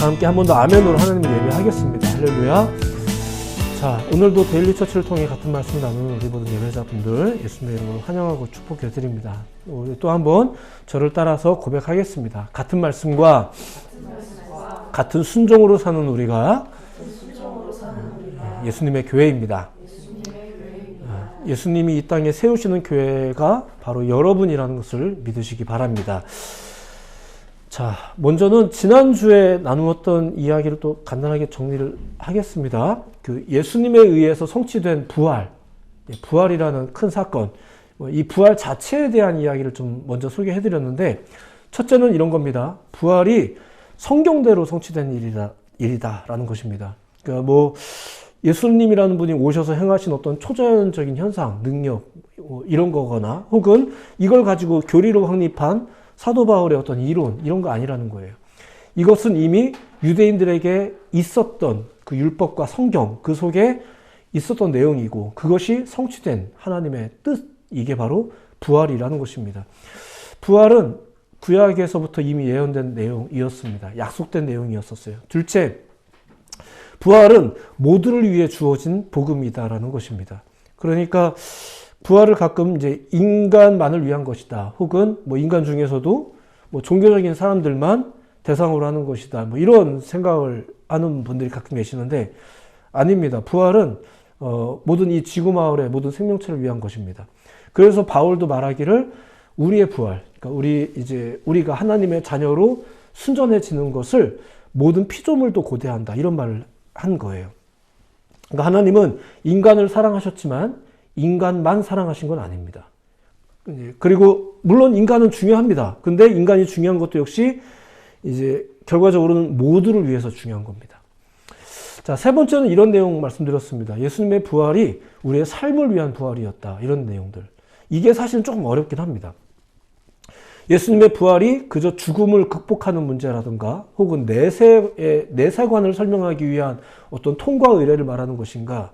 다 함께 한 번 더 아멘으로 하나님을 예배하겠습니다. 할렐루야. 자, 오늘도 데일리 처치를 통해 같은 말씀을 나누는 우리 모든 예배자분들 예수님의 이름으로 환영하고 축복해드립니다. 우리 또 한 번 저를 따라서 고백하겠습니다. 같은 말씀과 같은 순종으로 사는 우리가 예수님의 교회입니다. 예수님이 이 땅에 세우시는 교회가 바로 여러분이라는 것을 믿으시기 바랍니다. 자, 먼저는 지난주에 나누었던 이야기를 또 간단하게 정리를 하겠습니다. 그 예수님에 의해서 성취된 부활, 부활이라는 큰 사건, 이 부활 자체에 대한 이야기를 좀 먼저 소개해드렸는데, 첫째는 이런 겁니다. 부활이 성경대로 성취된 일이다라는 것입니다. 그러니까 뭐 예수님이라는 분이 오셔서 행하신 어떤 초자연적인 현상, 능력 이런 거거나 혹은 이걸 가지고 교리로 확립한 사도 바울의 어떤 이론 이런 거 아니라는 거예요. 이것은 이미 유대인들에게 있었던 그 율법과 성경 그 속에 있었던 내용이고 그것이 성취된 하나님의 뜻, 이게 바로 부활이라는 것입니다. 부활은 구약에서부터 이미 예언된 내용이었습니다. 약속된 내용이었었어요. 둘째, 부활은 모두를 위해 주어진 복음이다라는 것입니다. 그러니까 부활을 가끔 이제 인간만을 위한 것이다. 혹은 뭐 인간 중에서도 뭐 종교적인 사람들만 대상으로 하는 것이다. 뭐 이런 생각을 하는 분들이 가끔 계시는데 아닙니다. 부활은 모든 이 지구 마을의 모든 생명체를 위한 것입니다. 그래서 바울도 말하기를 우리의 부활, 그러니까 우리가 하나님의 자녀로 순전해지는 것을 모든 피조물도 고대한다. 이런 말을 한 거예요. 그러니까 하나님은 인간을 사랑하셨지만 인간만 사랑하신 건 아닙니다. 그리고 물론 인간은 중요합니다. 근데 인간이 중요한 것도 역시 이제 결과적으로는 모두를 위해서 중요한 겁니다. 자, 세 번째는 이런 내용 말씀드렸습니다. 예수님의 부활이 우리의 삶을 위한 부활이었다. 이런 내용들. 이게 사실 조금 어렵긴 합니다. 예수님의 부활이 그저 죽음을 극복하는 문제라든가 혹은 내세관을 설명하기 위한 어떤 통과 의례를 말하는 것인가.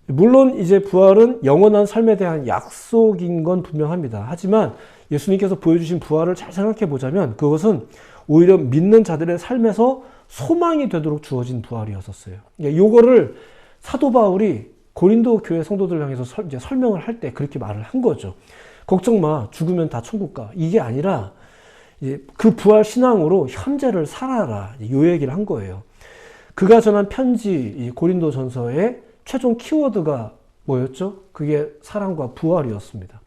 물론 이제 부활은 영원한 삶에 대한 약속인 건 분명합니다. 하지만 예수님께서 보여주신 부활을 잘 생각해 보자면 그것은 오히려 믿는 자들의 삶에서 소망이 되도록 주어진 부활이었었어요. 이거를 사도 바울이 고린도 교회 성도들 향해서 이제 설명을 할 때 그렇게 말을 한 거죠. 걱정 마, 죽으면 다 천국 가. 이게 아니라 그 부활 신앙으로 현재를 살아라. 이 얘기를 한 거예요. 그가 전한 편지 고린도 전서의 최종 키워드가 뭐였죠? 그게 사랑과 부활이었습니다.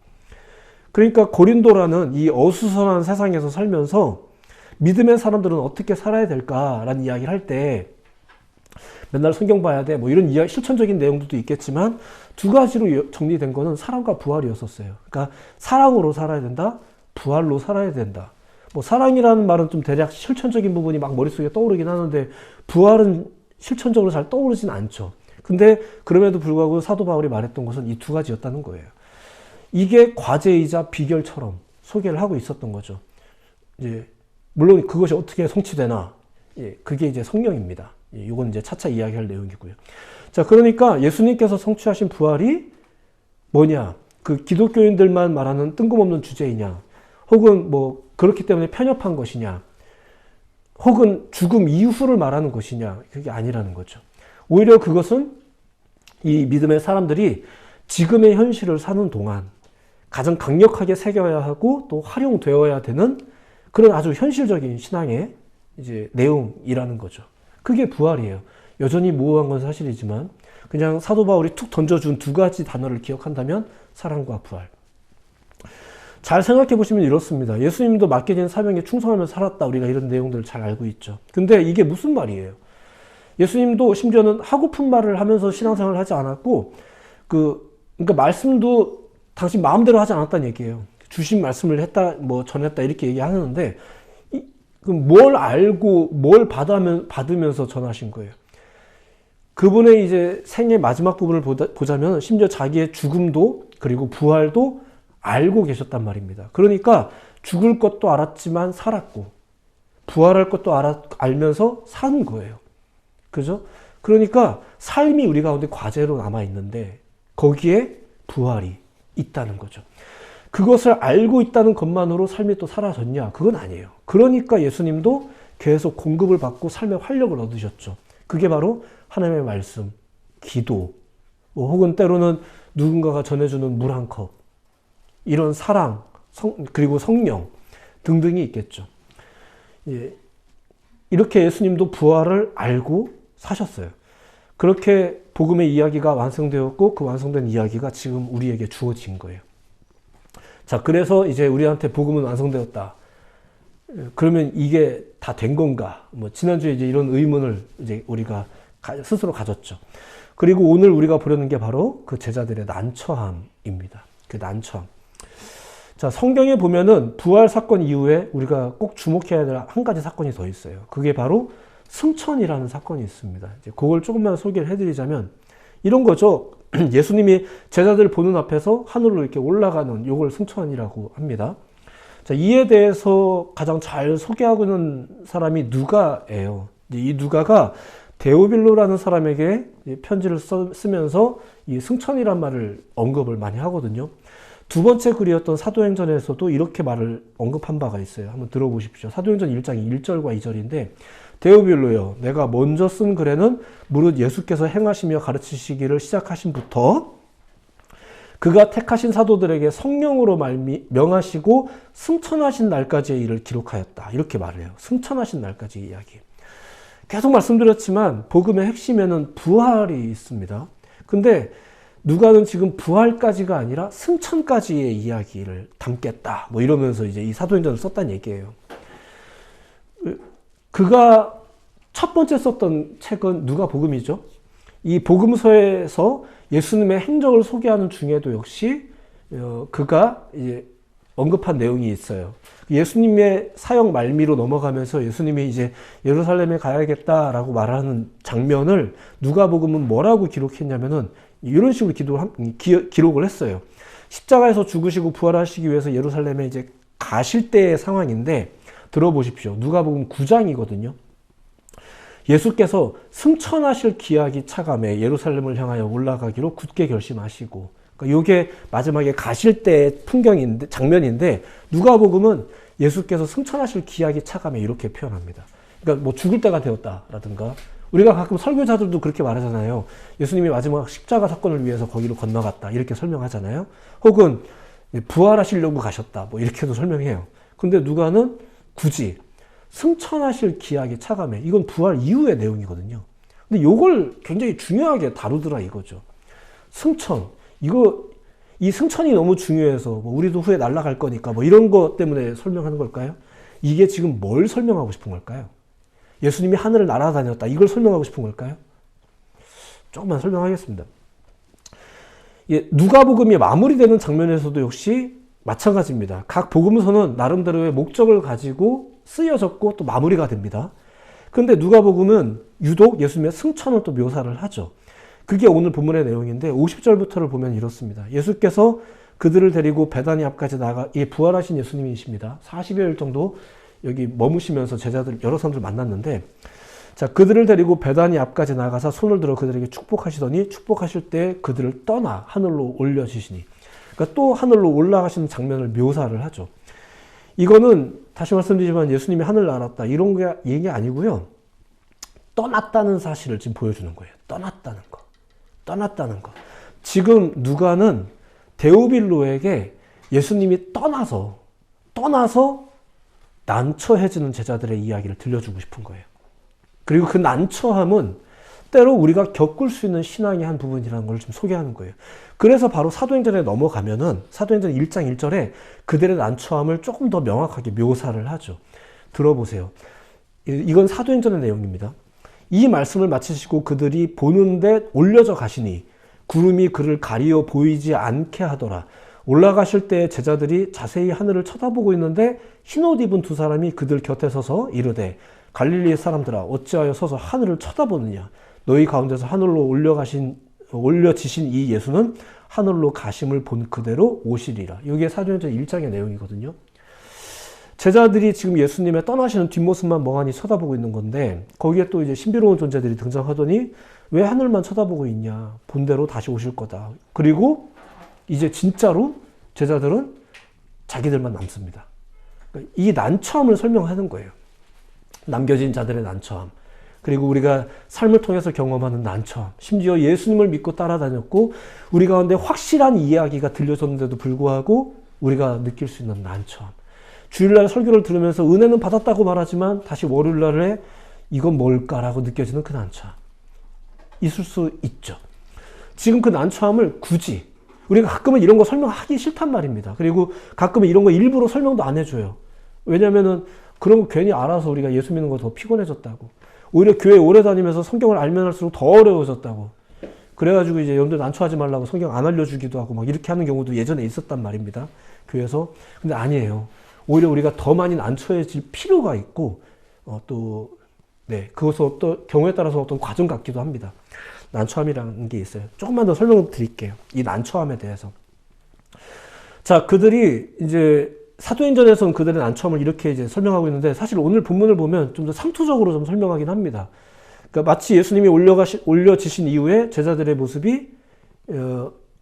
그러니까 고린도라는 이 어수선한 세상에서 살면서 믿음의 사람들은 어떻게 살아야 될까라는 이야기를 할 때 맨날 성경 봐야 돼 뭐 이런 실천적인 내용들도 있겠지만 두 가지로 정리된 거는 사랑과 부활이었었어요. 그러니까 사랑으로 살아야 된다, 부활로 살아야 된다. 뭐 사랑이라는 말은 좀 대략 실천적인 부분이 막 머릿속에 떠오르긴 하는데 부활은 실천적으로 잘 떠오르진 않죠. 근데 그럼에도 불구하고 사도 바울이 말했던 것은 이 두 가지였다는 거예요. 이게 과제이자 비결처럼 소개를 하고 있었던 거죠. 물론 그것이 어떻게 성취되나, 그게 이제 성령입니다. 이건 이제 차차 이야기할 내용이고요. 자, 그러니까 예수님께서 성취하신 부활이 뭐냐? 그 기독교인들만 말하는 뜬금없는 주제이냐? 혹은 뭐 그렇기 때문에 편협한 것이냐? 혹은 죽음 이후를 말하는 것이냐? 그게 아니라는 거죠. 오히려 그것은 이 믿음의 사람들이 지금의 현실을 사는 동안 가장 강력하게 새겨야 하고 또 활용되어야 되는 그런 아주 현실적인 신앙의 이제 내용이라는 거죠. 그게 부활이에요. 여전히 모호한 건 사실이지만 그냥 사도 바울이 툭 던져준 두 가지 단어를 기억한다면 사랑과 부활. 잘 생각해 보시면 이렇습니다. 예수님도 맡겨진 사명에 충성하며 살았다. 우리가 이런 내용들을 잘 알고 있죠. 근데 이게 무슨 말이에요? 예수님도 심지어는 하고픈 말을 하면서 신앙생활을 하지 않았고 그러니까 말씀도 당신 마음대로 하지 않았다는 얘기예요. 주신 말씀을 했다, 뭐 전했다 이렇게 얘기하는데 뭘 알고 뭘 받으면서 전하신 거예요. 그분의 이제 생의 마지막 부분을 보자면 심지어 자기의 죽음도 그리고 부활도 알고 계셨단 말입니다. 그러니까 죽을 것도 알았지만 살았고 부활할 것도 알면서 산 거예요. 그죠? 그러니까 삶이 우리 가운데 과제로 남아있는데 거기에 부활이 있다는 거죠. 그것을 알고 있다는 것만으로 삶이 또 사라졌냐? 그건 아니에요. 그러니까 예수님도 계속 공급을 받고 삶의 활력을 얻으셨죠. 그게 바로 하나님의 말씀, 기도, 혹은 때로는 누군가가 전해주는 물 한 컵, 이런 사랑, 그리고 성령 등등이 있겠죠. 예, 이렇게 예수님도 부활을 알고 사셨어요. 그렇게 복음의 이야기가 완성되었고 그 완성된 이야기가 지금 우리에게 주어진 거예요. 자, 그래서 이제 우리한테 복음은 완성되었다. 그러면 이게 다 된 건가? 지난주에 이제 이런 의문을 이제 우리가 스스로 가졌죠. 그리고 오늘 우리가 보려는 게 바로 그 제자들의 난처함입니다. 그 난처함. 자, 성경에 보면은 부활 사건 이후에 우리가 꼭 주목해야 될 한 가지 사건이 더 있어요. 그게 바로 승천이라는 사건이 있습니다. 이제 그걸 조금만 소개를 해드리자면 이런 거죠. 예수님이 제자들 보는 앞에서 하늘로 이렇게 올라가는 요걸 승천이라고 합니다. 자, 이에 대해서 가장 잘 소개하고 있는 사람이 누가예요. 이 누가가 데오빌로라는 사람에게 편지를 쓰면서 이 승천이란 말을 언급을 많이 하거든요. 두 번째 글이었던 사도행전에서도 이렇게 말을 언급한 바가 있어요. 한번 들어보십시오. 사도행전 1장 1절과 2절인데 데오빌로여, 내가 먼저 쓴 글에는 무릇 예수께서 행하시며 가르치시기를 시작하신부터 그가 택하신 사도들에게 성령으로 명하시고 승천하신 날까지의 일을 기록하였다. 이렇게 말을 해요. 승천하신 날까지의 이야기. 계속 말씀드렸지만 복음의 핵심에는 부활이 있습니다. 근데 누가는 지금 부활까지가 아니라 승천까지의 이야기를 담겠다. 이러면서 이제 이 사도행전을 썼다는 얘기예요. 그가 첫 번째 썼던 책은 누가복음이죠. 이 복음서에서 예수님의 행적을 소개하는 중에도 역시 그가 이제 언급한 내용이 있어요. 예수님의 사역 말미로 넘어가면서 예수님이 이제 예루살렘에 가야겠다라고 말하는 장면을 누가복음은 뭐라고 기록했냐면은 이런 식으로 기록을 했어요. 십자가에서 죽으시고 부활하시기 위해서 예루살렘에 이제 가실 때의 상황인데 들어보십시오. 누가복음 9장이거든요. 예수께서 승천하실 기약이 차감해 예루살렘을 향하여 올라가기로 굳게 결심하시고, 그러니까 이게 마지막에 가실 때의 풍경인데, 장면인데 누가복음은 예수께서 승천하실 기약이 차감해 이렇게 표현합니다. 그러니까 죽을 때가 되었다라든가, 우리가 가끔 설교자들도 그렇게 말하잖아요. 예수님이 마지막 십자가 사건을 위해서 거기로 건너갔다 이렇게 설명하잖아요. 혹은 부활하시려고 가셨다 이렇게도 설명해요. 근데 누가는 굳이 승천하실 기약이 차감해, 이건 부활 이후의 내용이거든요. 근데 이걸 굉장히 중요하게 다루더라 이거죠. 승천, 이 승천이 너무 중요해서 우리도 후에 날아갈 거니까 이런 것 때문에 설명하는 걸까요? 이게 지금 뭘 설명하고 싶은 걸까요? 예수님이 하늘을 날아다녔다, 이걸 설명하고 싶은 걸까요? 조금만 설명하겠습니다. 누가복음이 마무리되는 장면에서도 역시 마찬가지입니다. 각 복음서는 나름대로의 목적을 가지고 쓰여졌고 또 마무리가 됩니다. 그런데 누가복음은 유독 예수님의 승천을 또 묘사를 하죠. 그게 오늘 본문의 내용인데 50절부터를 보면 이렇습니다. 예수께서 그들을 데리고 베다니 앞까지 나가, 부활하신 예수님이십니다. 40여일 정도 여기 머무시면서 제자들 여러 사람들 만났는데, 자, 그들을 데리고 베다니 앞까지 나가서 손을 들어 그들에게 축복하시더니 축복하실 때 그들을 떠나 하늘로 올려주시니, 그러니까 또 하늘로 올라가시는 장면을 묘사를 하죠. 이거는 다시 말씀드리지만 예수님이 하늘 날았다 이런 게 얘기 아니고요. 떠났다는 사실을 지금 보여주는 거예요. 떠났다는 거. 떠났다는 거. 지금 누가는 데오빌로에게 예수님이 떠나서 난처해지는 제자들의 이야기를 들려주고 싶은 거예요. 그리고 그 난처함은 때로 우리가 겪을 수 있는 신앙의 한 부분이라는 걸 좀 소개하는 거예요. 그래서 바로 사도행전에 넘어가면은 사도행전 1장 1절에 그들의 난처함을 조금 더 명확하게 묘사를 하죠. 들어보세요. 이건 사도행전의 내용입니다. 이 말씀을 마치시고 그들이 보는데 올려져 가시니 구름이 그를 가리어 보이지 않게 하더라. 올라가실 때 제자들이 자세히 하늘을 쳐다보고 있는데 흰옷 입은 두 사람이 그들 곁에 서서 이르되 갈릴리의 사람들아 어찌하여 서서 하늘을 쳐다보느냐. 너희 가운데서 하늘로 올려지신 이 예수는 하늘로 가심을 본 그대로 오시리라. 이게 사도행전 1장의 내용이거든요. 제자들이 지금 예수님의 떠나시는 뒷모습만 멍하니 쳐다보고 있는 건데 거기에 또 이제 신비로운 존재들이 등장하더니 왜 하늘만 쳐다보고 있냐. 본대로 다시 오실 거다. 그리고 이제 진짜로 제자들은 자기들만 남습니다. 이 난처함을 설명하는 거예요. 남겨진 자들의 난처함, 그리고 우리가 삶을 통해서 경험하는 난처함, 심지어 예수님을 믿고 따라다녔고 우리 가운데 확실한 이야기가 들려졌는데도 불구하고 우리가 느낄 수 있는 난처함, 주일날 설교를 들으면서 은혜는 받았다고 말하지만 다시 월요일날에 이건 뭘까라고 느껴지는 그 난처함 있을 수 있죠. 지금 그 난처함을 굳이 우리가 가끔은 이런 거 설명하기 싫단 말입니다. 그리고 가끔은 이런 거 일부러 설명도 안 해줘요. 왜냐면은 그런 거 괜히 알아서 우리가 예수 믿는 거 더 피곤해졌다고. 오히려 교회 오래 다니면서 성경을 알면 할수록 더 어려워졌다고. 그래가지고 이제 여러분들 난처하지 말라고 성경 안 알려주기도 하고 막 이렇게 하는 경우도 예전에 있었단 말입니다. 교회에서. 근데 아니에요. 오히려 우리가 더 많이 난처해질 필요가 있고, 그것은 또 경우에 따라서 어떤 과정 같기도 합니다. 난처함이라는 게 있어요. 조금만 더 설명을 드릴게요. 이 난처함에 대해서. 자, 그들이 이제 사도행전에서는 그들의 난처함을 이렇게 이제 설명하고 있는데 사실 오늘 본문을 보면 좀 더 상투적으로 좀 설명하긴 합니다. 그러니까 마치 예수님이 올려지신 이후에 제자들의 모습이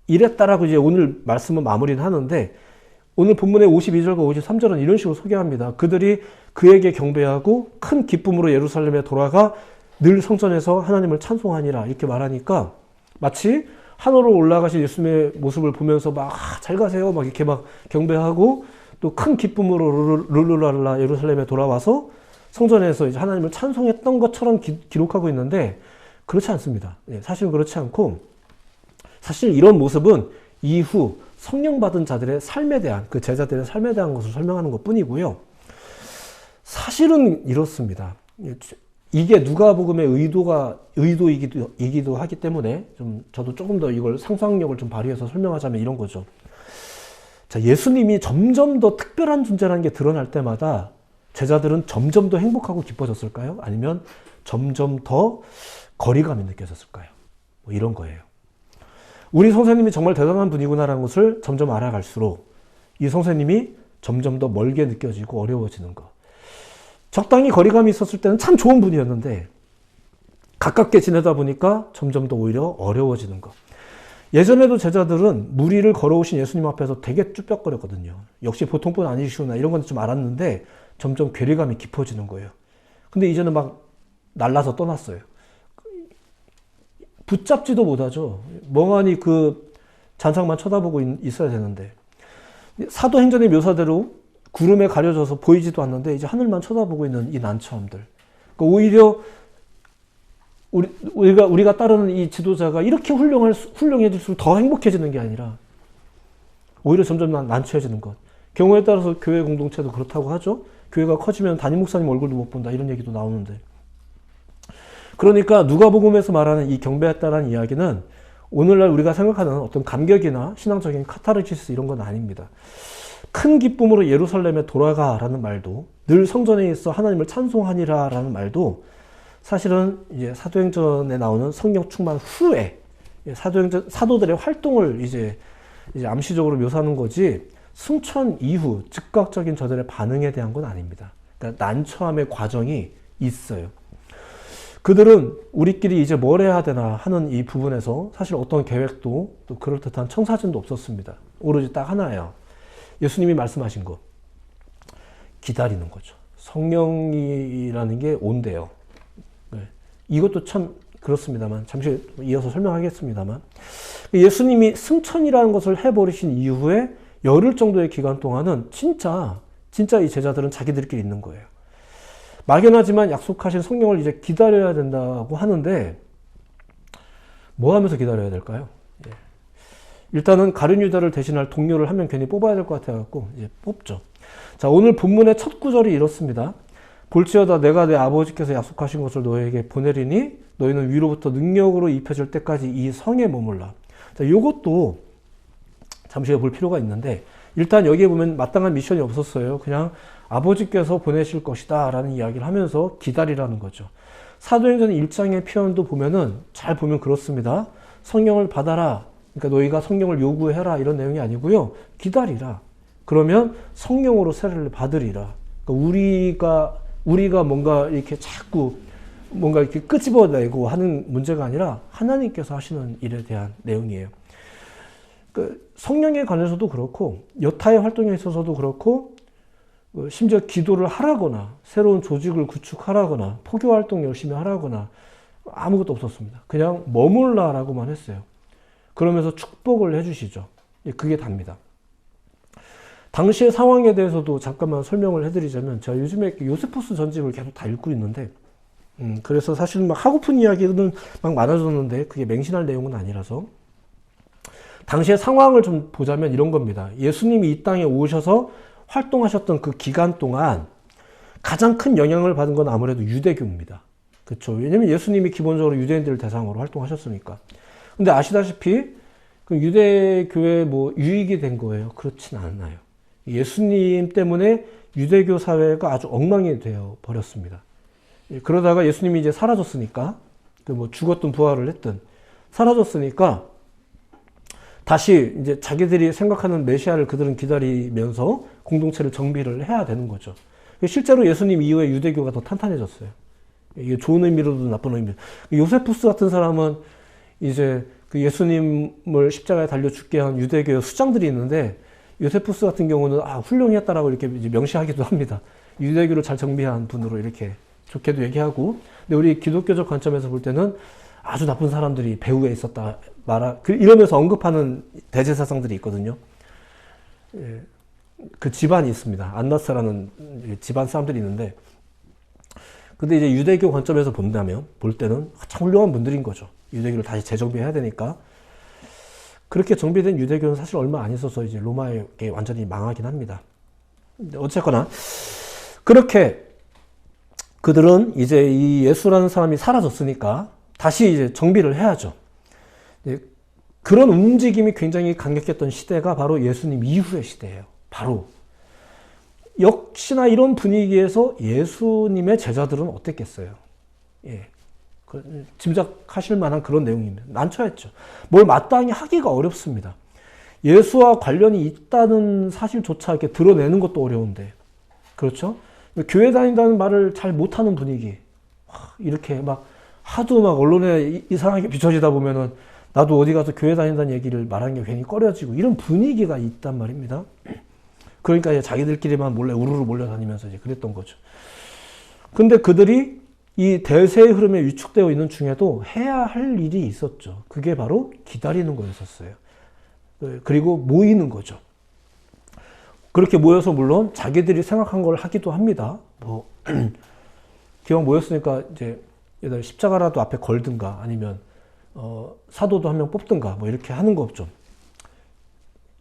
이랬다라고 이제 오늘 말씀은 마무리는 하는데 오늘 본문의 52절과 53절은 이런 식으로 소개합니다. 그들이 그에게 경배하고 큰 기쁨으로 예루살렘에 돌아가 늘 성전에서 하나님을 찬송하니라 이렇게 말하니까 마치 하늘로 올라가신 예수님의 모습을 보면서 막 잘 가세요 막 이렇게 막 경배하고 또 큰 기쁨으로 룰루랄라 예루살렘에 돌아와서 성전에서 이제 하나님을 찬송했던 것처럼 기록하고 있는데 그렇지 않습니다. 사실은 그렇지 않고 사실 이런 모습은 이후 성령 받은 자들의 삶에 대한 그 제자들의 삶에 대한 것을 설명하는 것 뿐이고요. 사실은 이렇습니다. 이게 누가복음의 의도이기도 하기 때문에 저도 조금 더 이걸 상상력을 좀 발휘해서 설명하자면 이런 거죠. 자, 예수님이 점점 더 특별한 존재라는 게 드러날 때마다 제자들은 점점 더 행복하고 기뻐졌을까요? 아니면 점점 더 거리감이 느껴졌을까요? 뭐 이런 거예요. 우리 선생님이 정말 대단한 분이구나라는 것을 점점 알아갈수록 이 선생님이 점점 더 멀게 느껴지고 어려워지는 것. 적당히 거리감이 있었을 때는 참 좋은 분이었는데 가깝게 지내다 보니까 점점 더 오히려 어려워지는 것. 예전에도 제자들은 무리를 걸어오신 예수님 앞에서 되게 쭈뼛거렸거든요. 역시 보통 분 아니시구나 이런 건 좀 알았는데 점점 괴리감이 깊어지는 거예요. 근데 이제는 막 날라서 떠났어요. 붙잡지도 못하죠. 멍하니 그 잔상만 쳐다보고 있어야 되는데 사도행전의 묘사대로 구름에 가려져서 보이지도 않는데 이제 하늘만 쳐다보고 있는 이 난처함들. 그러니까 오히려 우리가 따르는 이 지도자가 이렇게 훌륭해질수록 더 행복해지는 게 아니라 오히려 점점 난처해지는 것. 경우에 따라서 교회 공동체도 그렇다고 하죠. 교회가 커지면 담임 목사님 얼굴도 못 본다 이런 얘기도 나오는데. 그러니까 누가복음에서 말하는 이 경배했다라는 이야기는 오늘날 우리가 생각하는 어떤 감격이나 신앙적인 카타르시스 이런 건 아닙니다. 큰 기쁨으로 예루살렘에 돌아가라는 말도 늘 성전에 있어 하나님을 찬송하니라라는 말도 사실은 이제 사도행전에 나오는 성령 충만 후에 사도들의 활동을 이제 암시적으로 묘사하는 거지 승천 이후 즉각적인 저들의 반응에 대한 건 아닙니다. 그러니까 난처함의 과정이 있어요. 그들은 우리끼리 이제 뭘 해야 되나 하는 이 부분에서 사실 어떤 계획도 또 그럴듯한 청사진도 없었습니다. 오로지 딱 하나예요. 예수님이 말씀하신 거. 기다리는 거죠. 성령이라는 게 온대요. 이것도 참 그렇습니다만 잠시 이어서 설명하겠습니다만 예수님이 승천이라는 것을 해버리신 이후에 열흘 정도의 기간 동안은 진짜 이 제자들은 자기들끼리 있는 거예요. 막연하지만 약속하신 성령을 이제 기다려야 된다고 하는데 뭐 하면서 기다려야 될까요? 일단은 가룟 유다를 대신할 동료를 한 명 괜히 뽑아야 될 것 같아갖고 이제 뽑죠. 자, 오늘 본문의 첫 구절이 이렇습니다. 볼지어다 내가 내 아버지께서 약속하신 것을 너에게 보내리니 너희는 위로부터 능력으로 입혀질 때까지 이 성에 머물라. 자, 요것도 잠시 볼 필요가 있는데 일단 여기에 보면 마땅한 미션이 없었어요. 그냥 아버지께서 보내실 것이다 라는 이야기를 하면서 기다리라는 거죠. 사도행전 1장의 표현도 보면은 잘 보면 그렇습니다. 성령을 받아라. 그러니까 너희가 성령을 요구해라 이런 내용이 아니고요. 기다리라. 그러면 성령으로 세례를 받으리라. 그러니까 우리가 뭔가 이렇게 자꾸 뭔가 이렇게 끄집어내고 하는 문제가 아니라 하나님께서 하시는 일에 대한 내용이에요. 성령에 관해서도 그렇고 여타의 활동에 있어서도 그렇고 심지어 기도를 하라거나 새로운 조직을 구축하라거나 포교 활동 열심히 하라거나 아무것도 없었습니다. 그냥 머물라라고만 했어요. 그러면서 축복을 해주시죠. 그게 답니다. 당시의 상황에 대해서도 잠깐만 설명을 해드리자면, 제가 요즘에 요세푸스 전집을 계속 다 읽고 있는데, 그래서 사실 막 하고픈 이야기는 막 많아졌는데 그게 맹신할 내용은 아니라서, 당시의 상황을 좀 보자면 이런 겁니다. 예수님이 이 땅에 오셔서 활동하셨던 그 기간 동안 가장 큰 영향을 받은 건 아무래도 유대교입니다. 그렇죠. 왜냐면 예수님이 기본적으로 유대인들을 대상으로 활동하셨으니까. 근데 아시다시피 그 유대교에 뭐 유익이 된 거예요? 그렇진 않아요. 예수님 때문에 유대교 사회가 아주 엉망이 되어 버렸습니다. 그러다가 예수님이 이제 사라졌으니까, 그 뭐 죽었든 부활을 했든 사라졌으니까 다시 이제 자기들이 생각하는 메시아를 그들은 기다리면서 공동체를 정비를 해야 되는 거죠. 실제로 예수님 이후에 유대교가 더 탄탄해졌어요. 이게 좋은 의미로도 나쁜 의미로. 요세푸스 같은 사람은 이제 그 예수님을 십자가에 달려 죽게 한 유대교 수장들이 있는데, 요세푸스 같은 경우는 훌륭했다라고 이렇게 명시하기도 합니다. 유대교를 잘 정비한 분으로 이렇게 좋게도 얘기하고, 근데 우리 기독교적 관점에서 볼 때는 아주 나쁜 사람들이 배후에 있었다 이러면서 언급하는 대제사장들이 있거든요. 그 집안이 있습니다. 안나스라는 집안 사람들이 있는데, 근데 이제 유대교 관점에서 본다면, 볼 때는 참 훌륭한 분들인 거죠. 유대교를 다시 재정비해야 되니까. 그렇게 정비된 유대교는 사실 얼마 안 있어서 이제 로마에 완전히 망하긴 합니다. 근데 어쨌거나 그렇게 그들은 이제 이 예수라는 사람이 사라졌으니까 다시 이제 정비를 해야죠. 그런 움직임이 굉장히 강력했던 시대가 바로 예수님 이후의 시대예요. 바로. 역시나 이런 분위기에서 예수님의 제자들은 어땠겠어요? 예. 짐작하실 만한 그런 내용입니다. 난처했죠. 뭘 마땅히 하기가 어렵습니다. 예수와 관련이 있다는 사실조차 이렇게 드러내는 것도 어려운데. 그렇죠? 교회 다닌다는 말을 잘 못하는 분위기. 이렇게 막 하도 막 언론에 이상하게 비춰지다 보면은 나도 어디 가서 교회 다닌다는 얘기를 말하는 게 괜히 꺼려지고 이런 분위기가 있단 말입니다. 그러니까 이제 자기들끼리만 몰래 우르르 몰려다니면서 이제 그랬던 거죠. 근데 그들이 이 대세의 흐름에 위축되어 있는 중에도 해야 할 일이 있었죠. 그게 바로 기다리는 거였었어요. 그리고 모이는 거죠. 그렇게 모여서 물론 자기들이 생각한 걸 하기도 합니다. 뭐 기왕 모였으니까 이제 예를 십자가라도 앞에 걸든가 아니면 사도도 한 명 뽑든가 뭐 이렇게 하는 거죠.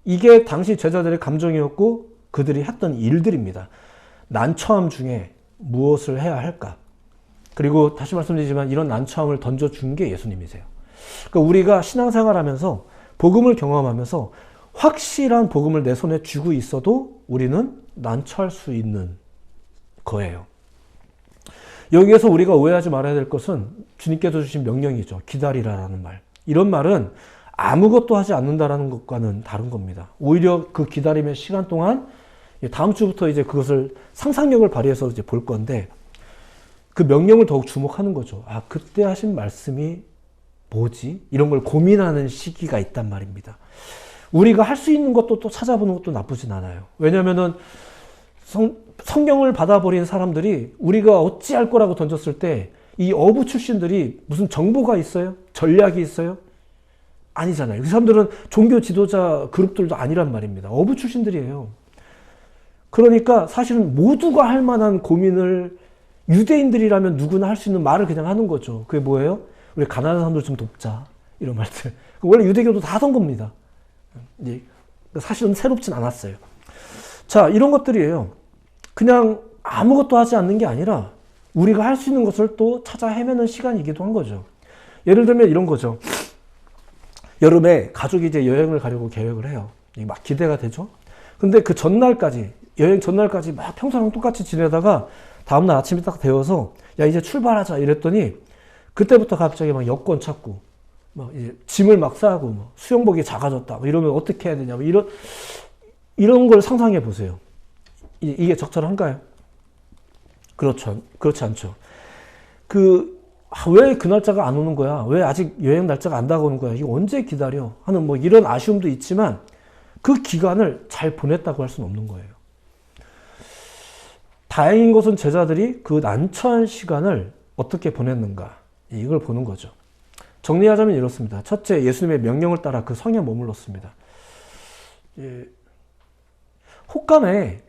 이게 당시 제자들의 감정이었고 그들이 했던 일들입니다. 난처함 중에 무엇을 해야 할까? 그리고 다시 말씀드리지만 이런 난처함을 던져준 게 예수님이세요. 그러니까 우리가 신앙생활하면서 복음을 경험하면서 확실한 복음을 내 손에 쥐고 있어도 우리는 난처할 수 있는 거예요. 여기에서 우리가 오해하지 말아야 될 것은 주님께서 주신 명령이죠. 기다리라라는 말. 이런 말은 아무것도 하지 않는다라는 것과는 다른 겁니다. 오히려 그 기다림의 시간 동안 다음 주부터 이제 그것을 상상력을 발휘해서 이제 볼 건데 그 명령을 더욱 주목하는 거죠. 아, 그때 하신 말씀이 뭐지? 이런 걸 고민하는 시기가 있단 말입니다. 우리가 할 수 있는 것도 또 찾아보는 것도 나쁘진 않아요. 왜냐면은 성경을 받아버린 사람들이 우리가 어찌할 거라고 던졌을 때 이 어부 출신들이 무슨 정보가 있어요? 전략이 있어요? 아니잖아요. 그 사람들은 종교 지도자 그룹들도 아니란 말입니다. 어부 출신들이에요. 그러니까 사실은 모두가 할 만한 고민을 유대인들이라면 누구나 할 수 있는 말을 그냥 하는 거죠. 그게 뭐예요? 우리 가난한 사람들 좀 돕자. 이런 말들. 원래 유대교도 다 하던 겁니다. 사실은 새롭진 않았어요. 자, 이런 것들이에요. 그냥 아무것도 하지 않는 게 아니라 우리가 할 수 있는 것을 또 찾아 헤매는 시간이기도 한 거죠. 예를 들면 이런 거죠. 여름에 가족이 이제 여행을 가려고 계획을 해요. 막 기대가 되죠. 근데 그 전날까지, 여행 전날까지 막 평소랑 똑같이 지내다가 다음날 아침이 딱 되어서 야, 이제 출발하자 이랬더니 그때부터 갑자기 막 여권 찾고 막 이제 짐을 막 싸고 뭐 수영복이 작아졌다 뭐 이러면 어떻게 해야 되냐 뭐 이런 걸 상상해 보세요. 이게 적절한가요? 그렇죠. 그렇지 않죠. 왜 그 날짜가 안 오는 거야? 왜 아직 여행 날짜가 안 다가오는 거야? 이거 언제 기다려? 하는 뭐 이런 아쉬움도 있지만 그 기간을 잘 보냈다고 할 수는 없는 거예요. 다행인 것은 제자들이 그 난처한 시간을 어떻게 보냈는가, 이걸 보는 거죠. 정리하자면 이렇습니다. 첫째, 예수님의 명령을 따라 그 성에 머물렀습니다. 혹간에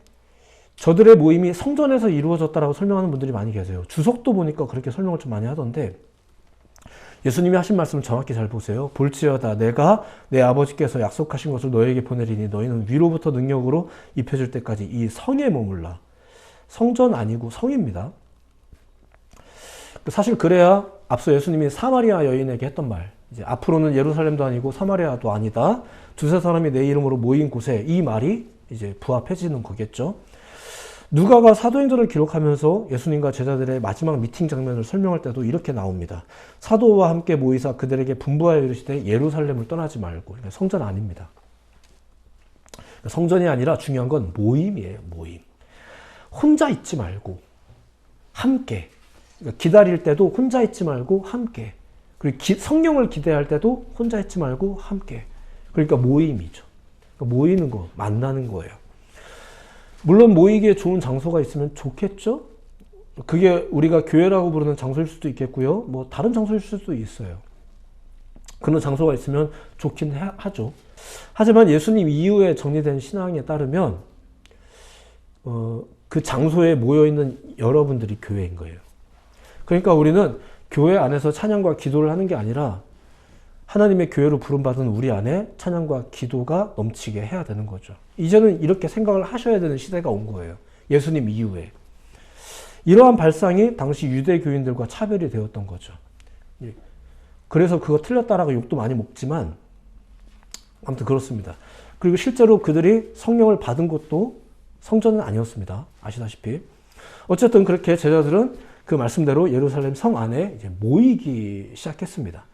저들의 모임이 성전에서 이루어졌다라고 설명하는 분들이 많이 계세요. 주석도 보니까 그렇게 설명을 좀 많이 하던데, 예수님이 하신 말씀을 정확히 잘 보세요. 볼지어다 내가 내 아버지께서 약속하신 것을 너에게 보내리니 너희는 위로부터 능력으로 입혀질 때까지 이 성에 머물라. 성전 아니고 성입니다. 사실 그래야 앞서 예수님이 사마리아 여인에게 했던 말, 이제 앞으로는 예루살렘도 아니고 사마리아도 아니다, 두세 사람이 내 이름으로 모인 곳에, 이 말이 이제 부합해지는 거겠죠. 누가가 사도행전을 기록하면서 예수님과 제자들의 마지막 미팅 장면을 설명할 때도 이렇게 나옵니다. 사도와 함께 모이사 그들에게 분부하여 이르시되 예루살렘을 떠나지 말고. 그러니까 성전 아닙니다. 성전이 아니라 중요한 건 모임이에요. 모임. 혼자 있지 말고 함께. 그러니까 기다릴 때도 혼자 있지 말고 함께. 그리고 성령을 기대할 때도 혼자 있지 말고 함께. 그러니까 모임이죠. 그러니까 모이는 거, 만나는 거예요. 물론 모이기에 좋은 장소가 있으면 좋겠죠? 그게 우리가 교회라고 부르는 장소일 수도 있겠고요. 뭐 다른 장소일 수도 있어요. 그런 장소가 있으면 좋긴 하죠. 하지만 예수님 이후에 정리된 신앙에 따르면 그 장소에 모여있는 여러분들이 교회인 거예요. 그러니까 우리는 교회 안에서 찬양과 기도를 하는 게 아니라 하나님의 교회로 부름받은 우리 안에 찬양과 기도가 넘치게 해야 되는 거죠. 이제는 이렇게 생각을 하셔야 되는 시대가 온 거예요. 예수님 이후에. 이러한 발상이 당시 유대교인들과 차별이 되었던 거죠. 그래서 그거 틀렸다라고 욕도 많이 먹지만 아무튼 그렇습니다. 그리고 실제로 그들이 성령을 받은 것도 성전은 아니었습니다. 아시다시피. 어쨌든 그렇게 제자들은 그 말씀대로 예루살렘 성 안에 이제 모이기 시작했습니다.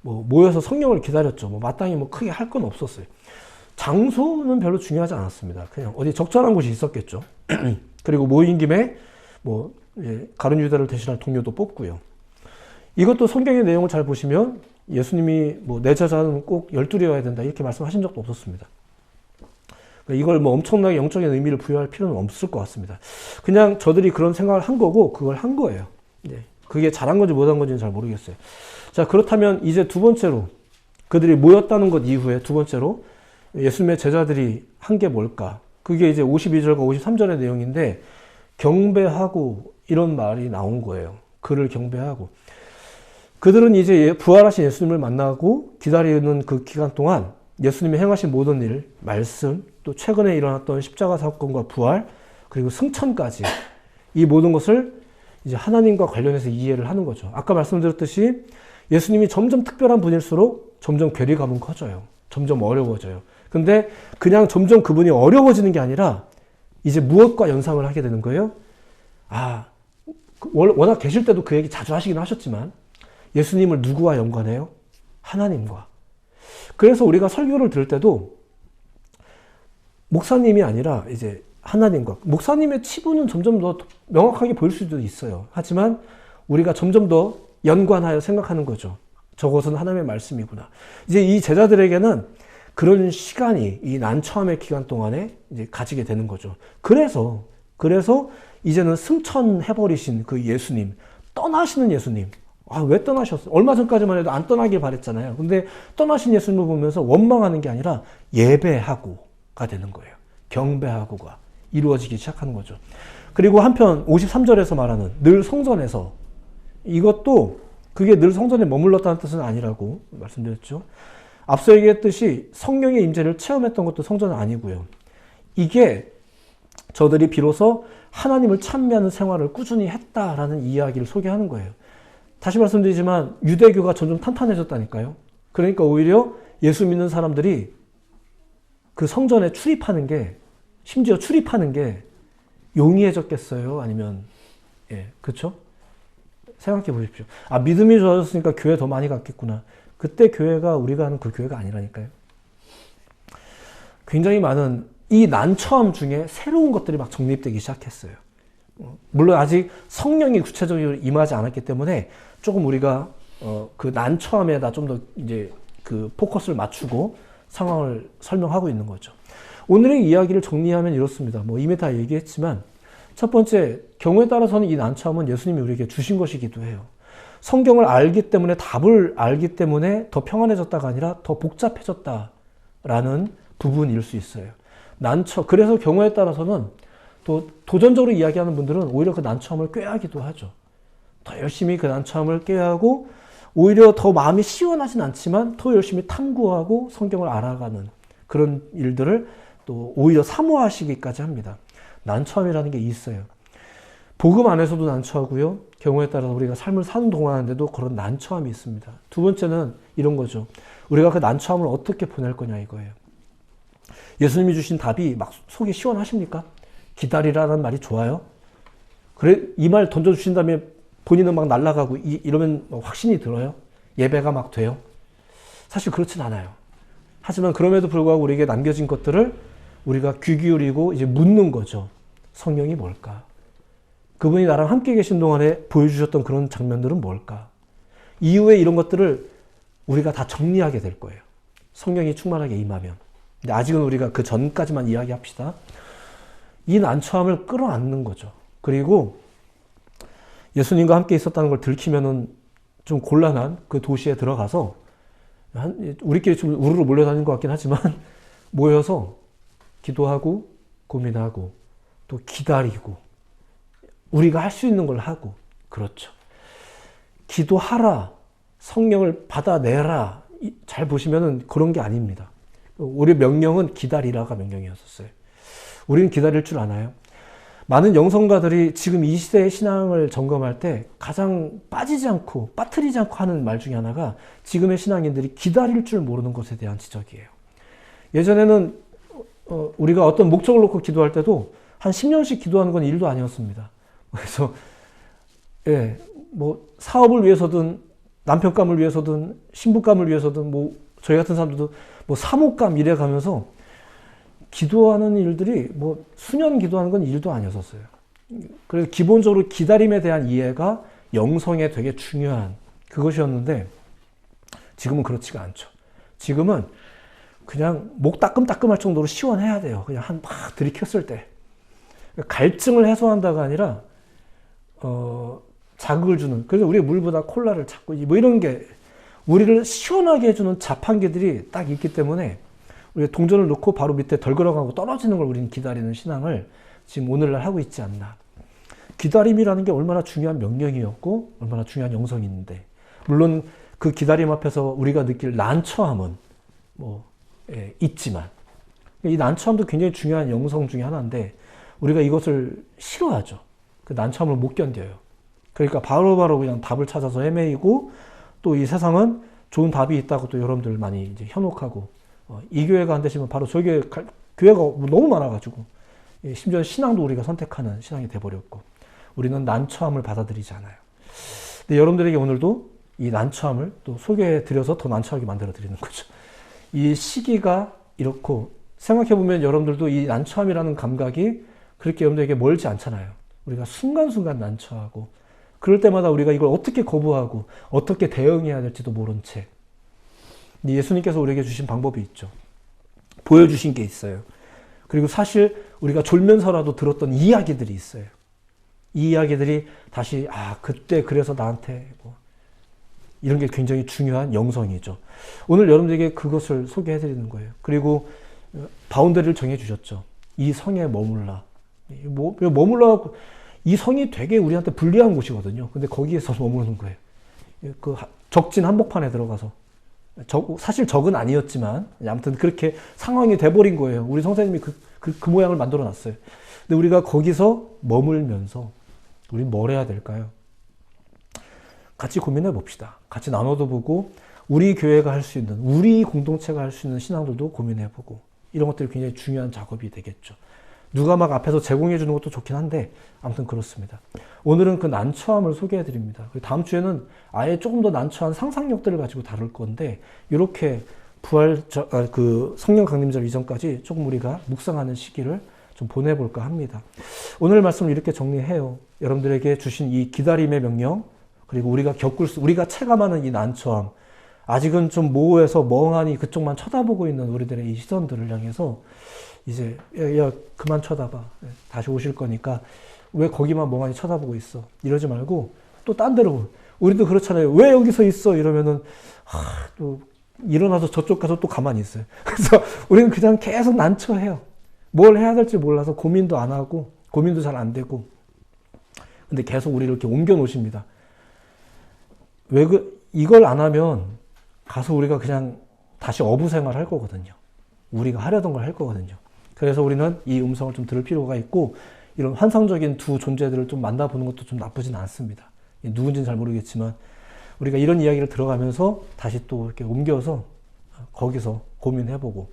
모여서 성령을 기다렸죠. 마땅히 크게 할 건 없었어요. 장소는 별로 중요하지 않았습니다. 그냥 어디 적절한 곳이 있었겠죠. 그리고 모인 김에 가룟 유다를 대신할 동료도 뽑고요. 이것도 성경의 내용을 잘 보시면 예수님이 내 제자는 꼭 12이어야 된다 이렇게 말씀하신 적도 없었습니다. 이걸 엄청나게 영적인 의미를 부여할 필요는 없을 것 같습니다. 그냥 저들이 그런 생각을 한 거고 그걸 한 거예요. 그게 잘한 건지 못한 건지는 잘 모르겠어요. 자, 그렇다면 이제 두 번째로 그들이 모였다는 것 이후에 두 번째로 예수님의 제자들이 한 게 뭘까? 그게 이제 52절과 53절의 내용인데 경배하고 이런 말이 나온 거예요. 그를 경배하고. 그들은 이제 부활하신 예수님을 만나고 기다리는 그 기간 동안 예수님이 행하신 모든 일, 말씀, 또 최근에 일어났던 십자가 사건과 부활, 그리고 승천까지 이 모든 것을 이제 하나님과 관련해서 이해를 하는 거죠. 아까 말씀드렸듯이 예수님이 점점 특별한 분일수록 점점 괴리감은 커져요. 점점 어려워져요. 근데 그냥 점점 그분이 어려워지는 게 아니라 이제 무엇과 연상을 하게 되는 거예요? 워낙 계실 때도 그 얘기 자주 하시긴 하셨지만 예수님을 누구와 연관해요? 하나님과. 그래서 우리가 설교를 들을 때도 목사님이 아니라 이제 하나님과, 목사님의 치부는 점점 더 명확하게 보일 수도 있어요. 하지만 우리가 점점 더 연관하여 생각하는 거죠. 저것은 하나님의 말씀이구나. 이제 이 제자들에게는 그런 시간이 이 난처함의 기간 동안에 이제 가지게 되는 거죠. 그래서 이제는 승천해버리신 그 예수님, 떠나시는 예수님. 왜 떠나셨어요? 얼마 전까지만 해도 안 떠나길 바랬잖아요. 근데 떠나신 예수님을 보면서 원망하는 게 아니라 예배하고가 되는 거예요. 경배하고가 이루어지기 시작하는 거죠. 그리고 한편 53절에서 말하는 늘 성전에서, 이것도 그게 늘 성전에 머물렀다는 뜻은 아니라고 말씀드렸죠. 앞서 얘기했듯이 성령의 임재를 체험했던 것도 성전은 아니고요. 이게 저들이 비로소 하나님을 찬미하는 생활을 꾸준히 했다라는 이야기를 소개하는 거예요. 다시 말씀드리지만 유대교가 점점 탄탄해졌다니까요. 그러니까 오히려 예수 믿는 사람들이 그 성전에 출입하는 게, 심지어 출입하는 게 용이해졌겠어요? 아니면 그렇죠? 생각해 보십시오. 믿음이 좋아졌으니까 교회 더 많이 갔겠구나. 그때 교회가 우리가 하는 그 교회가 아니라니까요. 굉장히 많은 이 난처함 중에 새로운 것들이 막 정립되기 시작했어요. 물론 아직 성령이 구체적으로 임하지 않았기 때문에 조금 우리가 그 난처함에다 좀 더 이제 그 포커스를 맞추고 상황을 설명하고 있는 거죠. 오늘의 이야기를 정리하면 이렇습니다. 이미 다 얘기했지만 첫 번째, 경우에 따라서는 이 난처함은 예수님이 우리에게 주신 것이기도 해요. 성경을 알기 때문에, 답을 알기 때문에 더 평안해졌다가 아니라 더 복잡해졌다라는 부분일 수 있어요. 그래서 경우에 따라서는 또 도전적으로 이야기하는 분들은 오히려 그 난처함을 꾀하기도 하죠. 더 열심히 그 난처함을 꾀하고 오히려 더 마음이 시원하진 않지만 더 열심히 탐구하고 성경을 알아가는 그런 일들을 또 오히려 사모하시기까지 합니다. 난처함이라는 게 있어요. 복음 안에서도 난처하고요. 경우에 따라서 우리가 삶을 사는 동안인데도 그런 난처함이 있습니다. 두 번째는 이런 거죠. 우리가 그 난처함을 어떻게 보낼 거냐 이거예요. 예수님이 주신 답이 막 속이 시원하십니까? 기다리라는 말이 좋아요? 그래, 이 말 던져주신 다음에 본인은 막 날아가고 이러면 확신이 들어요? 예배가 막 돼요? 사실 그렇진 않아요. 하지만 그럼에도 불구하고 우리에게 남겨진 것들을 우리가 귀 기울이고 이제 묻는 거죠. 성령이 뭘까? 그분이 나랑 함께 계신 동안에 보여주셨던 그런 장면들은 뭘까? 이후에 이런 것들을 우리가 다 정리하게 될 거예요. 성령이 충만하게 임하면. 근데 아직은 우리가 그 전까지만 이야기합시다. 이 난처함을 끌어안는 거죠. 그리고 예수님과 함께 있었다는 걸 들키면은 좀 곤란한 그 도시에 들어가서 우리끼리 좀 우르르 몰려다니는 것 같긴 하지만 모여서 기도하고 고민하고 또 기다리고 우리가 할 수 있는 걸 하고 그렇죠. 기도하라, 성령을 받아내라. 잘 보시면은 그런 게 아닙니다. 우리 명령은 기다리라가 명령이었었어요. 우리는 기다릴 줄 아나요? 많은 영성가들이 지금 이 시대의 신앙을 점검할 때 가장 빠뜨리지 않고 하는 말 중에 하나가 지금의 신앙인들이 기다릴 줄 모르는 것에 대한 지적이에요. 예전에는 우리가 어떤 목적을 놓고 기도할 때도 한 10년씩 기도하는 건 일도 아니었습니다. 그래서 예, 뭐 사업을 위해서든 남편감을 위해서든 신부감을 위해서든 뭐 저희 같은 사람들도 뭐 사모감 이래 가면서 기도하는 일들이 뭐 수년 기도하는 건 일도 아니었었어요. 그래서 기본적으로 기다림에 대한 이해가 영성에 되게 중요한 그것이었는데 지금은 그렇지가 않죠. 지금은 그냥 목 따끔따끔할 정도로 시원해야 돼요. 그냥 막 들이켰을 때. 갈증을 해소한다가 아니라 자극을 주는. 그래서 우리 물보다 콜라를 찾고 뭐 이런 게 우리를 시원하게 해주는 자판기들이 딱 있기 때문에 우리가 동전을 놓고 바로 밑에 덜그러가고 떨어지는 걸 우리는 기다리는 신앙을 지금 오늘날 하고 있지 않나. 기다림이라는 게 얼마나 중요한 명령이었고 얼마나 중요한 영성이 있는데 물론 그 기다림 앞에서 우리가 느낄 난처함은 있지만 이 난처함도 굉장히 중요한 영성 중에 하나인데 우리가 이것을 싫어하죠. 그 난처함을 못 견뎌요. 그러니까 바로바로 그냥 답을 찾아서 헤매이고 또 이 세상은 좋은 답이 있다고 또 여러분들 많이 이제 현혹하고 이 교회가 안 되시면 바로 저 교회가 너무 많아가지고 심지어 신앙도 우리가 선택하는 신앙이 돼버렸고 우리는 난처함을 받아들이지 않아요. 근데 여러분들에게 오늘도 이 난처함을 또 소개해 드려서 더 난처하게 만들어 드리는 거죠. 이 시기가 이렇고 생각해보면 여러분들도 이 난처함이라는 감각이 그렇게 여러분들에게 멀지 않잖아요. 우리가 순간순간 난처하고 그럴 때마다 우리가 이걸 어떻게 거부하고 어떻게 대응해야 될지도 모른 채 예수님께서 우리에게 주신 방법이 있죠. 보여주신 게 있어요. 그리고 사실 우리가 졸면서라도 들었던 이야기들이 있어요. 이 이야기들이 다시 그때 그래서 나한테 이런 게 굉장히 중요한 영성이죠. 오늘 여러분들에게 그것을 소개해드리는 거예요. 그리고 바운더리를 정해주셨죠. 이 성에 머물라. 머물라 이 성이 되게 우리한테 불리한 곳이거든요. 근데 거기에서 머무르는 거예요. 그 적진 한복판에 들어가서 사실 적은 아니었지만 아무튼 그렇게 상황이 돼버린 거예요. 우리 성사님이 그 모양을 만들어 놨어요. 근데 우리가 거기서 머물면서 우린 뭘 해야 될까요? 같이 고민해 봅시다. 같이 나눠도 보고 우리 교회가 할 수 있는 우리 공동체가 할 수 있는 신앙들도 고민해 보고 이런 것들이 굉장히 중요한 작업이 되겠죠. 누가 막 앞에서 제공해 주는 것도 좋긴 한데 아무튼 그렇습니다. 오늘은 그 난처함을 소개해 드립니다. 다음 주에는 아예 조금 더 난처한 상상력들을 가지고 다룰 건데 이렇게 그 성령 강림절 이전까지 조금 우리가 묵상하는 시기를 좀 보내볼까 합니다. 오늘 말씀을 이렇게 정리해요. 여러분들에게 주신 이 기다림의 명령 그리고 우리가 체감하는 이 난처함 아직은 좀 모호해서 멍하니 그쪽만 쳐다보고 있는 우리들의 이 시선들을 향해서 이제 야 그만 쳐다봐 다시 오실 거니까 왜 거기만 멍하니 쳐다보고 있어? 이러지 말고 또 딴 데로. 우리도 그렇잖아요. 왜 여기서 있어? 이러면은 또 일어나서 저쪽 가서 또 가만히 있어요. 그래서 우리는 그냥 계속 난처해요. 뭘 해야 될지 몰라서 고민도 안 하고 고민도 잘 안 되고. 근데 계속 우리를 이렇게 옮겨 놓으십니다. 이걸 안 하면 가서 우리가 그냥 다시 어부 생활 할 거거든요. 우리가 하려던 걸 할 거거든요. 그래서 우리는 이 음성을 좀 들을 필요가 있고, 이런 환상적인 두 존재들을 좀 만나보는 것도 좀 나쁘진 않습니다. 누군지는 잘 모르겠지만, 우리가 이런 이야기를 들어가면서 다시 또 이렇게 옮겨서 거기서 고민해보고,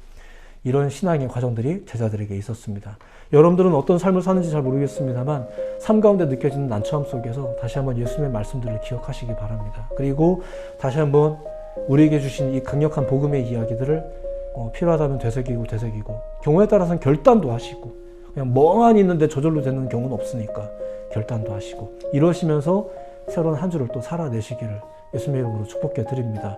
이런 신앙의 과정들이 제자들에게 있었습니다. 여러분들은 어떤 삶을 사는지 잘 모르겠습니다만, 삶 가운데 느껴지는 난처함 속에서 다시 한번 예수님의 말씀들을 기억하시기 바랍니다. 그리고 다시 한번 우리에게 주신 이 강력한 복음의 이야기들을 필요하다면 되새기고 경우에 따라서는 결단도 하시고, 그냥 멍하니 있는데 저절로 되는 경우는 없으니까 결단도 하시고, 이러시면서 새로운 한 주를 또 살아내시기를 예수님의 이름으로 축복해 드립니다.